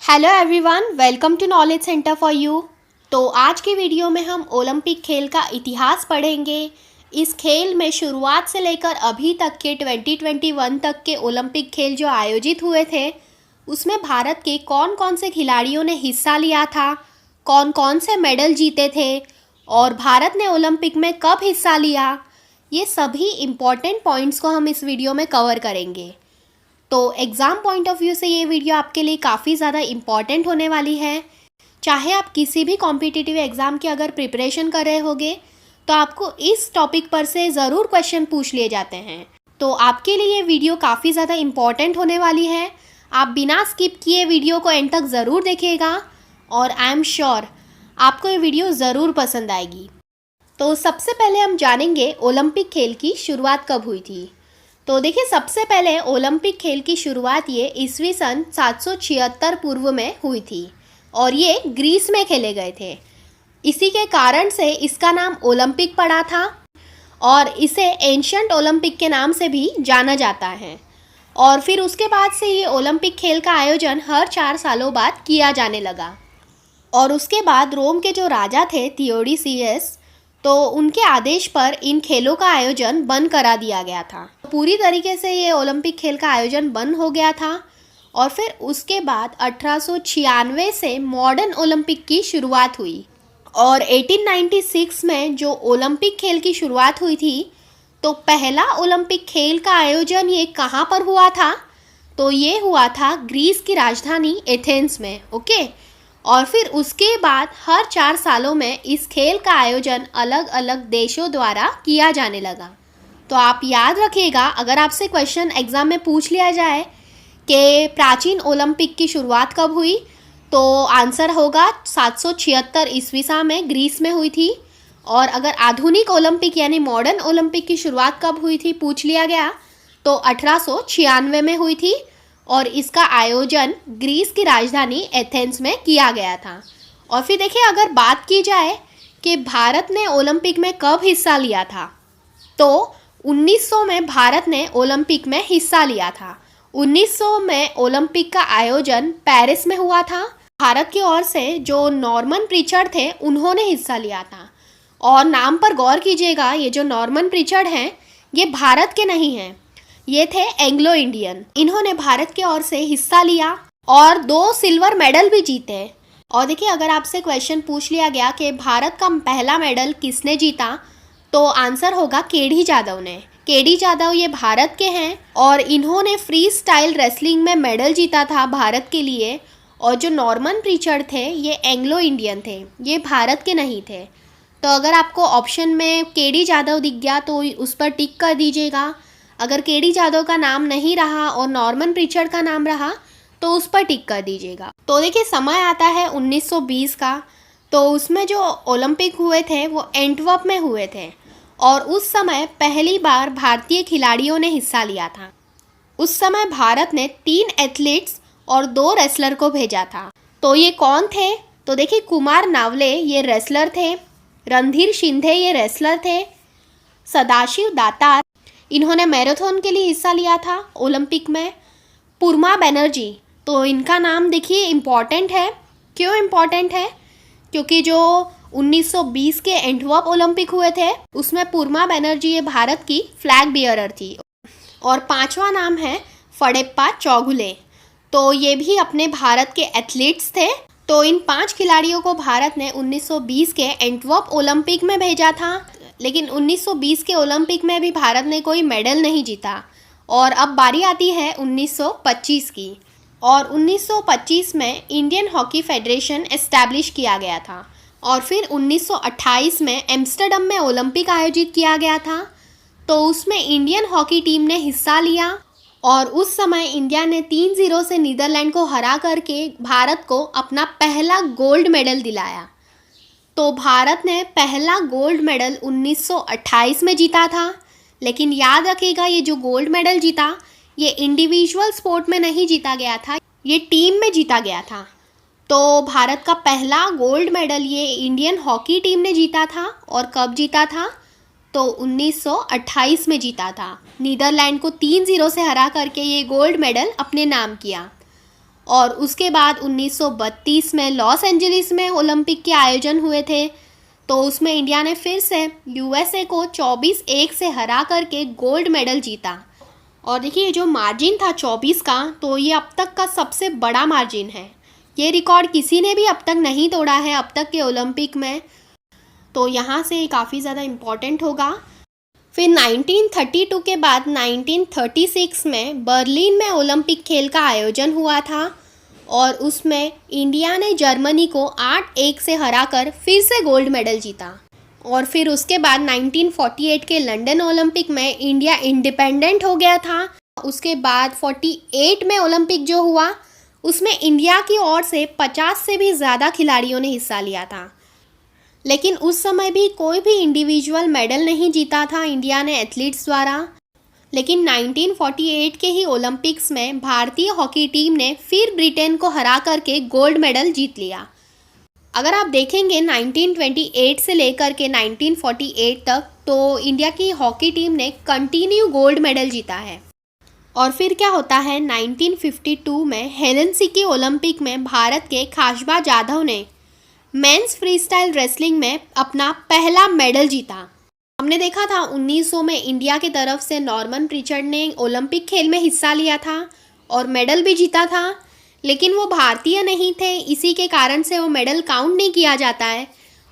Hello everyone, welcome to knowledge centre for you. तो आज की वीडियो में हम ओलंपिक खेल का इतिहास पढ़ेंगे। इस खेल में शुरुआत से लेकर अभी तक के 2021 तक के ओलंपिक खेल जो आयोजित हुए थे उसमें भारत के कौन कौन से खिलाड़ियों ने हिस्सा लिया था, कौन कौन से मेडल जीते थे और भारत ने ओलंपिक में कब हिस्सा लिया, ये सभी इम्पॉर्टेंट पॉइंट्स को हम इस वीडियो में कवर करेंगे। तो एग्ज़ाम पॉइंट ऑफ व्यू से ये वीडियो आपके लिए काफ़ी ज़्यादा इम्पॉर्टेंट होने वाली है। चाहे आप किसी भी कॉम्पिटिटिव एग्ज़ाम की अगर प्रिपरेशन कर रहे होगे तो आपको इस टॉपिक पर से ज़रूर क्वेश्चन पूछ लिए जाते हैं। तो आपके लिए ये वीडियो काफ़ी ज़्यादा इम्पॉर्टेंट होने वाली है। आप बिना स्किप किए वीडियो को एंड तक ज़रूर देखिएगा और आई एम श्योर आपको ये वीडियो ज़रूर पसंद आएगी। तो सबसे पहले हम जानेंगे ओलंपिक खेल की शुरुआत कब हुई थी। तो देखिए, सबसे पहले ओलंपिक खेल की शुरुआत ये ईस्वी सन 776 पूर्व में हुई थी और ये ग्रीस में खेले गए थे। इसी के कारण से इसका नाम ओलंपिक पड़ा था और इसे एंशिएंट ओलंपिक के नाम से भी जाना जाता है। और फिर उसके बाद से ये ओलंपिक खेल का आयोजन हर 4 सालों बाद किया जाने लगा। और उसके बाद रोम के जो राजा थे थियोडीसियस, तो उनके आदेश पर इन खेलों का आयोजन बंद करा दिया गया था। पूरी तरीके से ये ओलंपिक खेल का आयोजन बंद हो गया था और फिर उसके बाद 1896 से मॉडर्न ओलंपिक की शुरुआत हुई। और 1896 में जो ओलंपिक खेल की शुरुआत हुई थी, तो पहला ओलंपिक खेल का आयोजन ये कहाँ पर हुआ था? तो ये हुआ था ग्रीस की राजधानी एथेंस में। ओके। और फिर उसके बाद हर 4 सालों में इस खेल का आयोजन अलग अलग देशों द्वारा किया जाने लगा। तो आप याद रखिएगा, अगर आपसे क्वेश्चन एग्ज़ाम में पूछ लिया जाए कि प्राचीन ओलंपिक की शुरुआत कब हुई, तो आंसर होगा 776 ईस्वी सन में ग्रीस में हुई थी। और अगर आधुनिक ओलंपिक यानी मॉडर्न ओलंपिक की शुरुआत कब हुई थी पूछ लिया गया, तो 1896 में हुई थी और इसका आयोजन ग्रीस की राजधानी एथेंस में किया गया था। और फिर देखिए, अगर बात की जाए कि भारत ने ओलंपिक में कब हिस्सा लिया था, तो 1900 में भारत ने ओलंपिक में हिस्सा लिया था। 1900 में ओलंपिक का आयोजन पेरिस में हुआ था। भारत की ओर से जो नॉर्मन प्रीचर्ड थे उन्होंने हिस्सा लिया था। और नाम पर गौर कीजिएगा, ये जो नॉर्मन प्रीचर्ड हैं ये भारत के नहीं हैं, ये थे एंग्लो इंडियन। इन्होंने भारत के ओर से हिस्सा लिया और 2 सिल्वर मेडल भी जीते। और देखिए, अगर आपसे क्वेश्चन पूछ लिया गया कि भारत का पहला मेडल किसने जीता, तो आंसर होगा केडी जाधव ने। केडी जाधव ये भारत के हैं और इन्होंने फ्री स्टाइल रेसलिंग में मेडल जीता था भारत के लिए। और जो नॉर्मन प्रीचर्ड थे ये एंग्लो इंडियन थे, ये भारत के नहीं थे। तो अगर आपको ऑप्शन में केडी जाधव दिख गया तो उस पर टिक कर दीजिएगा। अगर केडी जाधव का नाम नहीं रहा और नॉर्मन प्रीचर्ड का नाम रहा तो उस पर टिक कर दीजिएगा। तो देखिए, समय आता है 1920 का। तो उसमें जो ओलंपिक हुए थे वो एंटवर्प में हुए थे और उस समय पहली बार भारतीय खिलाड़ियों ने हिस्सा लिया था। उस समय भारत ने 3 एथलीट्स और 2 रेसलर को भेजा था। तो ये कौन थे? तो देखिए, कुमार नावले ये रेसलर थे, रणधीर शिंदे ये रेसलर थे, सदाशिव दातार इन्होंने मैराथन के लिए हिस्सा लिया था ओलंपिक में, पूर्मा बनर्जी, तो इनका नाम देखिए इम्पॉर्टेंट है। क्यों इम्पॉर्टेंट है? क्योंकि जो 1920 के एंटवर्प ओलंपिक हुए थे उसमें पूर्मा बनर्जी ये भारत की फ्लैग बियरर थी। और 5वां नाम है फडेप्पा चौगुले, तो ये भी अपने भारत के एथलीट्स थे। तो इन 5 खिलाड़ियों को भारत ने 1920 के एंटवर्प ओलंपिक में भेजा था, लेकिन 1920 के ओलंपिक में भी भारत ने कोई मेडल नहीं जीता। और अब बारी आती है 1925 की। और 1925 में इंडियन हॉकी फेडरेशन एस्टैब्लिश किया गया था और फिर 1928 में एम्स्टर्डम में ओलंपिक आयोजित किया गया था। तो उसमें इंडियन हॉकी टीम ने हिस्सा लिया और उस समय इंडिया ने 3-0 से नीदरलैंड को हरा करके भारत को अपना पहला गोल्ड मेडल दिलाया। तो भारत ने पहला गोल्ड मेडल 1928 में जीता था। लेकिन याद रखिएगा, ये जो गोल्ड मेडल जीता ये इंडिविजुअल स्पोर्ट में नहीं जीता गया था, ये टीम में जीता गया था। तो भारत का पहला गोल्ड मेडल ये इंडियन हॉकी टीम ने जीता था। और कब जीता था? तो 1928 में जीता था। नीदरलैंड को 3-0 से हरा करके ये गोल्ड मेडल अपने नाम किया। और उसके बाद 1932 में लॉस एंजलिस में ओलंपिक के आयोजन हुए थे। तो उसमें इंडिया ने फिर से यूएसए को 24-1 से हरा करके गोल्ड मेडल जीता। और देखिए जो मार्जिन था 24 का, तो ये अब तक का सबसे बड़ा मार्जिन है। ये रिकॉर्ड किसी ने भी अब तक नहीं तोड़ा है अब तक के ओलंपिक में, तो यहाँ से काफ़ी ज़्यादा इम्पॉर्टेंट होगा। फिर 1932 के बाद 1936 में बर्लिन में ओलंपिक खेल का आयोजन हुआ था और उसमें इंडिया ने जर्मनी को 8-1 से हराकर फिर से गोल्ड मेडल जीता। और फिर उसके बाद 1948 के लंदन ओलंपिक में इंडिया इंडिपेंडेंट हो गया था। उसके बाद 48 में ओलंपिक जो हुआ उसमें इंडिया की ओर से 50 से भी ज़्यादा खिलाड़ियों ने हिस्सा लिया था, लेकिन उस समय भी कोई भी इंडिविजुअल मेडल नहीं जीता था इंडिया ने एथलीट्स द्वारा। लेकिन 1948 के ही ओलंपिक्स में भारतीय हॉकी टीम ने फिर ब्रिटेन को हरा करके गोल्ड मेडल जीत लिया। अगर आप देखेंगे 1928 से लेकर के 1948 तक, तो इंडिया की हॉकी टीम ने कंटिन्यू गोल्ड मेडल जीता है। और फिर क्या होता है, 1952 में हेलसिंकी ओलंपिक में भारत के खाशबा जाधव ने मेंस फ्रीस्टाइल रेसलिंग में अपना पहला मेडल जीता। हमने देखा था 1900 में इंडिया की तरफ से नॉर्मन प्रीचर्ड ने ओलंपिक खेल में हिस्सा लिया था और मेडल भी जीता था, लेकिन वो भारतीय नहीं थे, इसी के कारण से वो मेडल काउंट नहीं किया जाता है।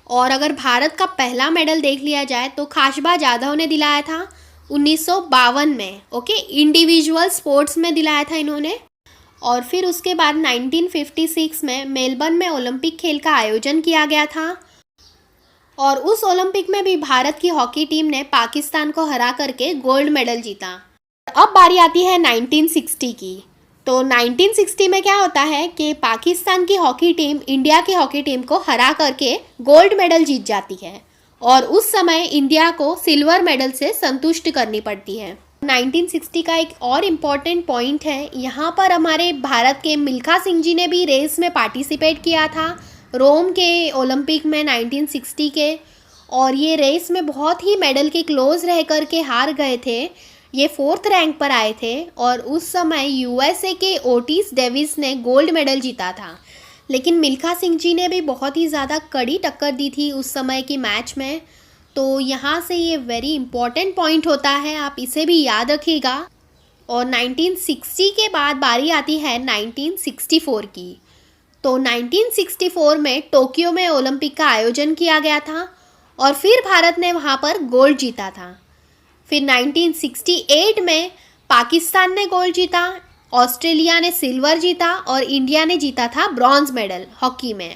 और अगर भारत का पहला मेडल देख लिया जाए तो खाशबा जाधव ने दिलाया था 1952 में, ओके, इंडिविजुअल स्पोर्ट्स में दिलाया था इन्होंने। और फिर उसके बाद 1956 में मेलबर्न में ओलंपिक खेल का आयोजन किया गया था और उस ओलंपिक में भी भारत की हॉकी टीम ने पाकिस्तान को हरा करके गोल्ड मेडल जीता। अब बारी आती है 1960 की। तो 1960 में क्या होता है कि पाकिस्तान की हॉकी टीम इंडिया की हॉकी टीम को हरा करके गोल्ड मेडल जीत जाती है और उस समय इंडिया को सिल्वर मेडल से संतुष्ट करनी पड़ती है। 1960 का एक और इम्पॉर्टेंट पॉइंट है, यहाँ पर हमारे भारत के मिल्खा सिंह जी ने भी रेस में पार्टिसिपेट किया था रोम के ओलंपिक में 1960 के, और ये रेस में बहुत ही मेडल के क्लोज रह कर के हार गए थे। ये 4th रैंक पर आए थे और उस समय यूएसए के ओटिस डेविस ने गोल्ड मेडल जीता था, लेकिन मिल्खा सिंह जी ने भी बहुत ही ज़्यादा कड़ी टक्कर दी थी उस समय की मैच में। तो यहाँ से ये वेरी इंपॉर्टेंट पॉइंट होता है, आप इसे भी याद रखिएगा। और 1960 के बाद बारी आती है 1964 की। तो 1964 में टोक्यो में ओलंपिक का आयोजन किया गया था और फिर भारत ने वहाँ पर गोल्ड जीता था। फिर 1968 में पाकिस्तान ने गोल्ड जीता, ऑस्ट्रेलिया ने सिल्वर जीता और इंडिया ने जीता था ब्रॉन्ज मेडल हॉकी में।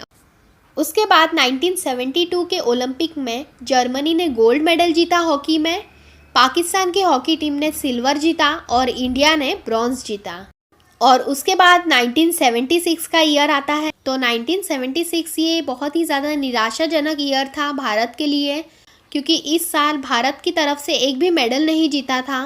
उसके बाद 1972 के ओलंपिक में जर्मनी ने गोल्ड मेडल जीता हॉकी में, पाकिस्तान की हॉकी टीम ने सिल्वर जीता और इंडिया ने ब्रॉन्ज जीता। और उसके बाद 1976 का ईयर आता है। तो 1976 ये बहुत ही ज़्यादा निराशाजनक ईयर था भारत के लिए, क्योंकि इस साल भारत की तरफ से एक भी मेडल नहीं जीता था।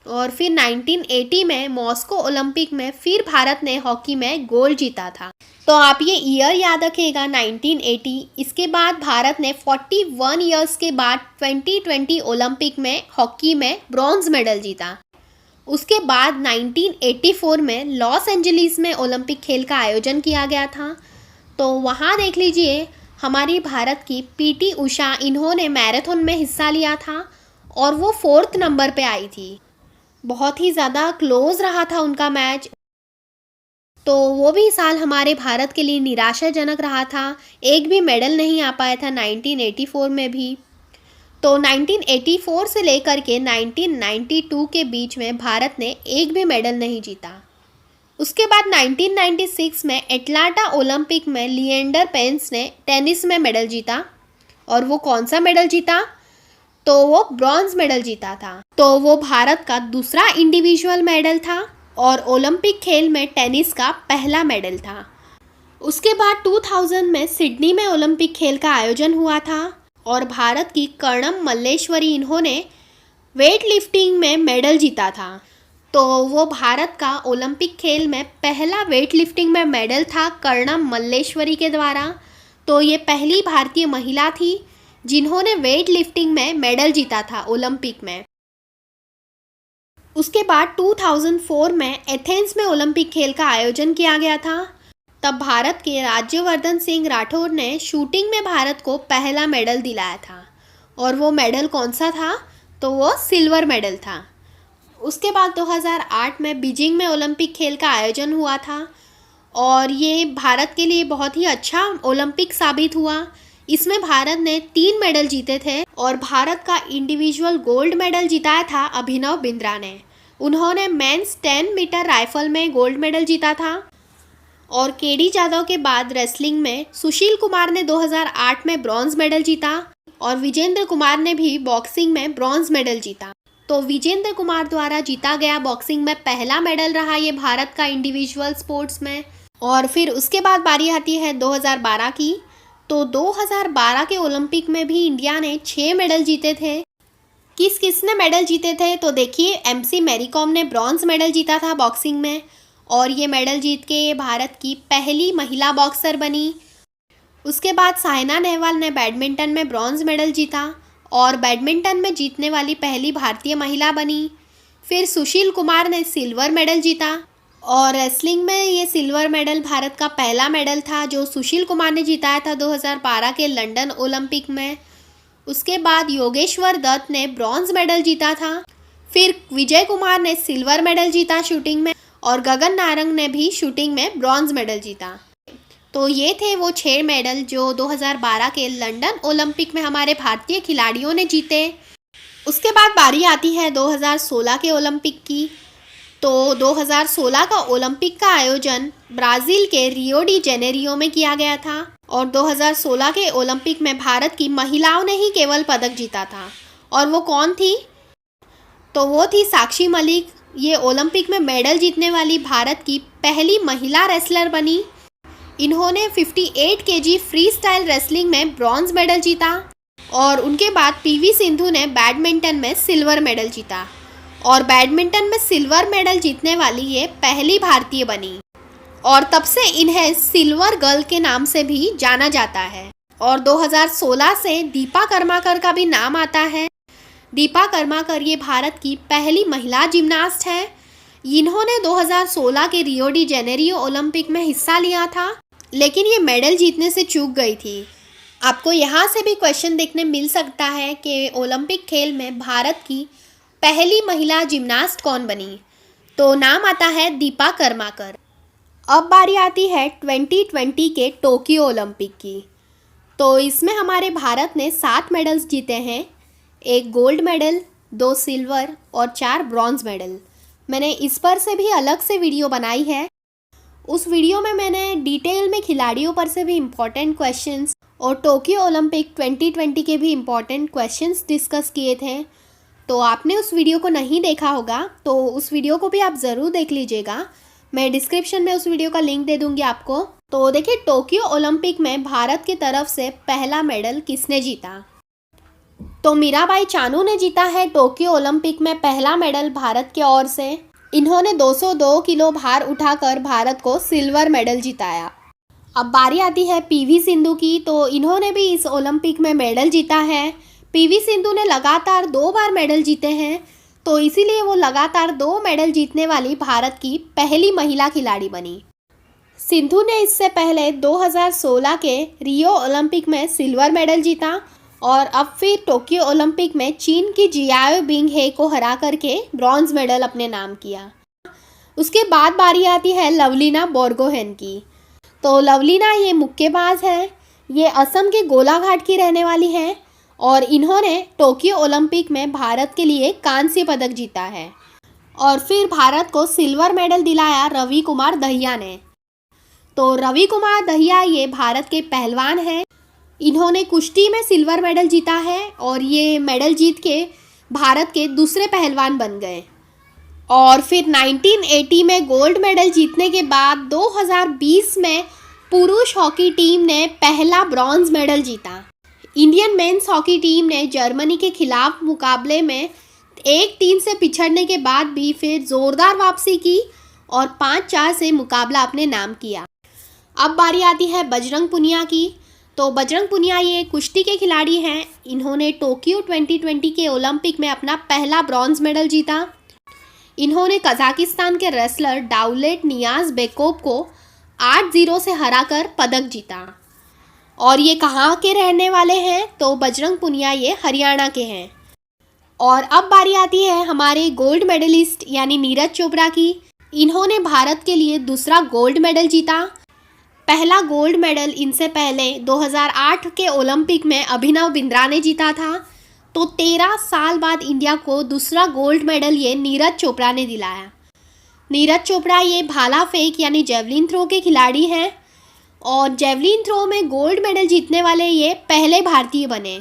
और फिर 1980 में मॉस्को ओलंपिक में फिर भारत ने हॉकी में गोल्ड जीता था। तो आप ये ईयर याद रखिएगा 1980। इसके बाद भारत ने 41 ईयर्स के बाद 2020 ओलंपिक में हॉकी में ब्रॉन्ज मेडल जीता। उसके बाद 1984 में लॉस एंजलिस में ओलंपिक खेल का आयोजन किया गया था। तो वहाँ देख लीजिए हमारी भारत की पीटी उषा, इन्होंने मैराथन में हिस्सा लिया था और वो 4th नंबर पे आई थी। बहुत ही ज़्यादा क्लोज रहा था उनका मैच। तो वो भी साल हमारे भारत के लिए निराशाजनक रहा था, एक भी मेडल नहीं आ पाया था 1984 में भी। तो 1984 से लेकर के 1992 के बीच में भारत ने एक भी मेडल नहीं जीता। उसके बाद 1996 में एटलांटा ओलंपिक में लिएंडर पेंस ने टेनिस में मेडल जीता। और वो कौन सा मेडल जीता? तो वो ब्रॉन्ज मेडल जीता था। तो वो भारत का दूसरा इंडिविजुअल मेडल था और ओलंपिक खेल में टेनिस का पहला मेडल था। उसके बाद 2000 में सिडनी में ओलंपिक खेल का आयोजन हुआ था और भारत की कर्णम मल्लेश्वरी, इन्होंने वेट लिफ्टिंग में मेडल जीता था। तो वो भारत का ओलंपिक खेल में पहला वेट लिफ्टिंग में मेडल था कर्णम मल्लेश्वरी के द्वारा। तो ये पहली भारतीय महिला थी जिन्होंने वेट लिफ्टिंग में मेडल जीता था ओलंपिक में। उसके बाद 2004 में एथेंस में ओलंपिक खेल का आयोजन किया गया था। तब भारत के राज्यवर्धन सिंह राठौर ने शूटिंग में भारत को पहला मेडल दिलाया था। और वो मेडल कौन सा था? तो वो सिल्वर मेडल था। उसके बाद 2008 में बीजिंग में ओलंपिक खेल का आयोजन हुआ था और ये भारत के लिए बहुत ही अच्छा ओलंपिक साबित हुआ। इसमें भारत ने 3 मेडल जीते थे और भारत का इंडिविजुअल गोल्ड मेडल जिताया था अभिनव बिंद्रा ने। उन्होंने मेंस 10 मीटर राइफल में गोल्ड मेडल जीता था। और केडी जाधव के बाद रेसलिंग में सुशील कुमार ने 2008 में ब्रॉन्ज मेडल जीता और विजेंद्र कुमार ने भी बॉक्सिंग में ब्रॉन्ज मेडल जीता। तो विजेंद्र कुमार द्वारा जीता गया बॉक्सिंग में पहला मेडल रहा ये भारत का इंडिविजुअल स्पोर्ट्स में। और फिर उसके बाद बारी आती है 2012 की। तो 2012 के ओलंपिक में भी इंडिया ने 6 मेडल जीते थे। किस किस ने मेडल जीते थे? तो देखिए, एमसी मैरी कॉम ने ब्रॉन्ज मेडल जीता था बॉक्सिंग में और ये मेडल जीत के ये भारत की पहली महिला बॉक्सर बनी। उसके बाद साइना नेहवाल ने बैडमिंटन में ब्रॉन्ज मेडल जीता और बैडमिंटन में जीतने वाली पहली भारतीय महिला बनी। फिर सुशील कुमार ने सिल्वर मेडल जीता और रेसलिंग में ये सिल्वर मेडल भारत का पहला मेडल था जो सुशील कुमार ने जिताया था 2012 के लंदन ओलंपिक में। उसके बाद योगेश्वर दत्त ने ब्रॉन्ज मेडल जीता था। फिर विजय कुमार ने सिल्वर मेडल जीता शूटिंग में और गगन नारंग ने भी शूटिंग में ब्रॉन्ज मेडल जीता। तो ये थे वो 6 मेडल जो 2012 के लंदन ओलंपिक में हमारे भारतीय खिलाड़ियों ने जीते। उसके बाद बारी आती है 2016 के ओलंपिक की। तो 2016 का ओलंपिक का आयोजन ब्राज़ील के रियो डी जेनेरियो में किया गया था और 2016 के ओलंपिक में भारत की महिलाओं ने ही केवल पदक जीता था। और वो कौन थी? तो वो थी साक्षी मलिक। ये ओलंपिक में मेडल जीतने वाली भारत की पहली महिला रेसलर बनी। इन्होंने 58 केजी फ्री स्टाइल रेसलिंग में ब्रॉन्ज मेडल जीता और उनके बाद पीवी सिंधु ने बैडमिंटन में सिल्वर मेडल जीता और बैडमिंटन में सिल्वर मेडल जीतने वाली ये पहली भारतीय बनी और तब से इन्हें सिल्वर गर्ल के नाम से भी जाना जाता है। और 2016 से दीपा कर्माकर का भी नाम आता है। दीपा कर्माकर ये भारत की पहली महिला जिम्नास्ट है। इन्होंने 2016 के रियो डी जेनेरियो ओलंपिक में हिस्सा लिया था लेकिन ये मेडल जीतने से चूक गई थी। आपको यहाँ से भी क्वेश्चन देखने मिल सकता है कि ओलंपिक खेल में भारत की पहली महिला जिम्नास्ट कौन बनी? तो नाम आता है दीपा कर्माकर। अब बारी आती है 2020 के टोक्यो ओलंपिक की। तो इसमें हमारे भारत ने 7 मेडल्स जीते हैं, 1 गोल्ड मेडल, 2 सिल्वर और 4 ब्रॉन्ज मेडल। मैंने इस पर से भी अलग से वीडियो बनाई है। उस वीडियो में मैंने डिटेल में खिलाड़ियों पर से भी इम्पॉर्टेंट क्वेश्चंस और टोक्यो ओलंपिक 2020 के भी इम्पॉर्टेंट क्वेश्चंस डिस्कस किए थे। तो आपने उस वीडियो को नहीं देखा होगा तो उस वीडियो को भी आप ज़रूर देख लीजिएगा। मैं डिस्क्रिप्शन में उस वीडियो का लिंक दे दूंगी आपको। तो देखिए, टोक्यो ओलंपिक में भारत की तरफ से पहला मेडल किसने जीता? तो मीराबाई चानू ने जीता है टोक्यो ओलंपिक में पहला मेडल भारत की ओर से। इन्होंने 202 किलो भार उठाकर भारत को सिल्वर मेडल जिताया। अब बारी आती है पीवी सिंधु की। तो इन्होंने भी इस ओलंपिक में मेडल जीता है। पीवी सिंधु ने लगातार 2 बार मेडल जीते हैं तो इसीलिए वो लगातार 2 मेडल जीतने वाली भारत की पहली महिला खिलाड़ी बनी। सिंधु ने इससे पहले 2016 के रियो ओलंपिक में सिल्वर मेडल जीता और अब फिर टोक्यो ओलंपिक में चीन की जियाओ बिंग हे को हरा करके ब्रॉन्ज मेडल अपने नाम किया। उसके बाद बारी आती है लवलीना बोर्गोहेन की। तो लवलीना ये मुक्केबाज है। ये असम के गोलाघाट की रहने वाली है और इन्होंने टोक्यो ओलंपिक में भारत के लिए कांस्य पदक जीता है। और फिर भारत को सिल्वर मेडल दिलाया रवि कुमार दहिया ने। तो रवि कुमार दहिया ये भारत के पहलवान हैं। इन्होंने कुश्ती में सिल्वर मेडल जीता है और ये मेडल जीत के भारत के दूसरे पहलवान बन गए। और फिर 1980 में गोल्ड मेडल जीतने के बाद 2020 में पुरुष हॉकी टीम ने पहला ब्रॉन्ज मेडल जीता। इंडियन मेंस हॉकी टीम ने जर्मनी के खिलाफ मुकाबले में 1-3 से पिछड़ने के बाद भी फिर ज़ोरदार वापसी की और 5-4 से मुकाबला अपने नाम किया। अब बारी आती है बजरंग पुनिया की। तो बजरंग पुनिया ये कुश्ती के खिलाड़ी हैं। इन्होंने टोक्यो 2020 के ओलंपिक में अपना पहला ब्रॉन्ज मेडल जीता। इन्होंने कजाकिस्तान के रेसलर दाउलेट नियाज बेकोव को 8-0 से हराकर पदक जीता। और ये कहाँ के रहने वाले हैं? तो बजरंग पुनिया ये हरियाणा के हैं। और अब बारी आती है हमारे गोल्ड मेडलिस्ट यानी नीरज चोपड़ा की। इन्होंने भारत के लिए दूसरा गोल्ड मेडल जीता। पहला गोल्ड मेडल इनसे पहले 2008 के ओलंपिक में अभिनव बिंद्रा ने जीता था। तो 13 साल बाद इंडिया को दूसरा गोल्ड मेडल ये नीरज चोपड़ा ने दिलाया। नीरज चोपड़ा ये भाला फेंक यानी जेवलिन थ्रो के खिलाड़ी हैं और जेवलिन थ्रो में गोल्ड मेडल जीतने वाले ये पहले भारतीय बने।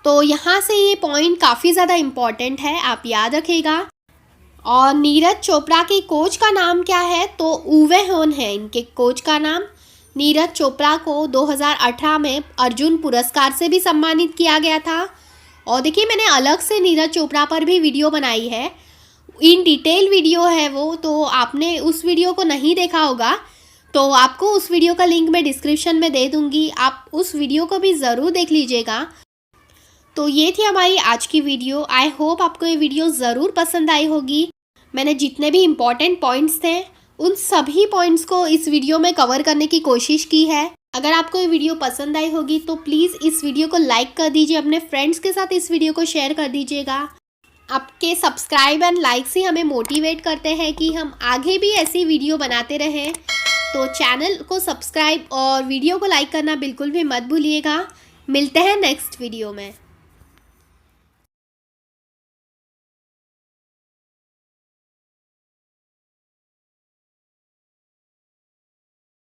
तो यहाँ से ये पॉइंट काफ़ी ज़्यादा इम्पॉर्टेंट है, आप याद रखिएगा। और नीरज चोपड़ा के कोच का नाम क्या है? तो उवे होन है इनके कोच का नाम। नीरज चोपड़ा को 2018 में अर्जुन पुरस्कार से भी सम्मानित किया गया था। और देखिए मैंने अलग से नीरज चोपड़ा पर भी वीडियो बनाई है, इन डिटेल वीडियो है वो, तो आपने उस वीडियो को नहीं देखा होगा तो आपको उस वीडियो का लिंक मैं डिस्क्रिप्शन में दे दूँगी, आप उस वीडियो को भी ज़रूर देख लीजिएगा। तो ये थी हमारी आज की वीडियो। आई होप आपको ये वीडियो ज़रूर पसंद आई होगी। मैंने जितने भी इम्पॉर्टेंट पॉइंट्स थे उन सभी पॉइंट्स को इस वीडियो में कवर करने की कोशिश की है। अगर आपको ये वीडियो पसंद आई होगी तो प्लीज़ इस वीडियो को लाइक कर दीजिए, अपने फ्रेंड्स के साथ इस वीडियो को शेयर कर दीजिएगा। आपके सब्सक्राइब एंड लाइक्स ही हमें मोटिवेट करते हैं कि हम आगे भी ऐसी वीडियो बनाते रहें। तो चैनल को सब्सक्राइब और वीडियो को लाइक करना बिल्कुल भी मत भूलिएगा। मिलते हैं नेक्स्ट वीडियो में।